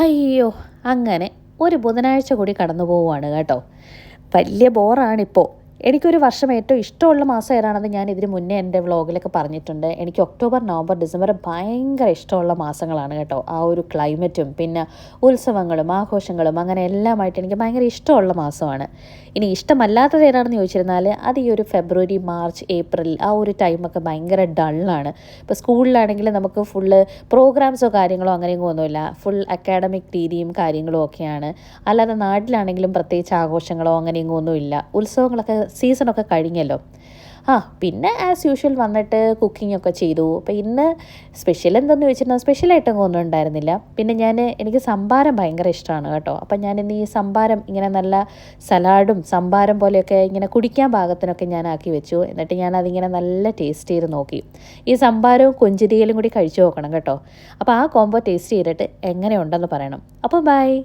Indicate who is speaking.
Speaker 1: അയ്യോ! അങ്ങനെ ഒരു ബുധനാഴ്ച കൂടി കടന്നു പോവുകയാണ് കേട്ടോ. വലിയ ബോറാണിപ്പോൾ. എനിക്കൊരു വർഷം ഏറ്റവും ഇഷ്ടമുള്ള മാസം ഏതാണെന്ന് ഞാൻ ഇതിന് മുന്നേ എൻ്റെ വ്ളോഗിലൊക്കെ പറഞ്ഞിട്ടുണ്ട്. എനിക്ക് ഒക്ടോബർ, നവംബർ, ഡിസംബർ ഭയങ്കര ഇഷ്ടമുള്ള മാസങ്ങളാണ് കേട്ടോ. ആ ഒരു ക്ലൈമറ്റും പിന്നെ ഉത്സവങ്ങളും ആഘോഷങ്ങളും അങ്ങനെ എല്ലാമായിട്ട് എനിക്ക് ഭയങ്കര ഇഷ്ടമുള്ള മാസമാണ്. ഇനി ഇഷ്ടമല്ലാത്തത് ഏതാണെന്ന് ചോദിച്ചിരുന്നാൽ അത് ഈ ഒരു ഫെബ്രുവരി, മാർച്ച്, ഏപ്രിൽ ആ ഒരു ടൈമൊക്കെ ഭയങ്കര ഡള്ളാണ്. ഇപ്പോൾ സ്കൂളിലാണെങ്കിൽ നമുക്ക് ഫുള്ള് പ്രോഗ്രാംസോ കാര്യങ്ങളോ അങ്ങനെയൊന്നും ഒന്നുമില്ല. ഫുൾ അക്കാഡമിക് രീതിയും കാര്യങ്ങളും ഒക്കെയാണ്. അല്ലാതെ നാട്ടിലാണെങ്കിലും പ്രത്യേകിച്ച് ആഘോഷങ്ങളോ അങ്ങനെയൊന്നും ഒന്നുമില്ല. ഉത്സവങ്ങളൊക്കെ സീസണൊക്കെ കഴിഞ്ഞല്ലോ. പിന്നെ ആസ് യൂഷ്വൽ വന്നിട്ട് കുക്കിംഗ് ഒക്കെ ചെയ്തു. അപ്പോൾ ഇന്ന് സ്പെഷ്യൽ എന്തെന്ന് ചോദിച്ചിട്ടുണ്ടെങ്കിൽ സ്പെഷ്യലായിട്ടൊന്നും ഒന്നും ഉണ്ടായിരുന്നില്ല. പിന്നെ എനിക്ക് സംഭാരം ഭയങ്കര ഇഷ്ടമാണ് കേട്ടോ. അപ്പം ഞാനിന്ന് ഈ സംഭാരം ഇങ്ങനെ നല്ല സലാഡും സംഭാരം പോലെയൊക്കെ ഇങ്ങനെ കുടിക്കാൻ പാകത്തിനൊക്കെ ഞാൻ ആക്കി വെച്ചു. എന്നിട്ട് ഞാനതിങ്ങനെ നല്ല ടേസ്റ്റ് ചെയ്ത് നോക്കി. ഈ സംഭാരവും കൊഞ്ചിരിയലും കൂടി കഴിച്ചു നോക്കണം കേട്ടോ. അപ്പോൾ ആ കോംബോ ടേസ്റ്റ് ചെയ്തിട്ട് എങ്ങനെയുണ്ടെന്ന് പറയണം. അപ്പോൾ ബൈ.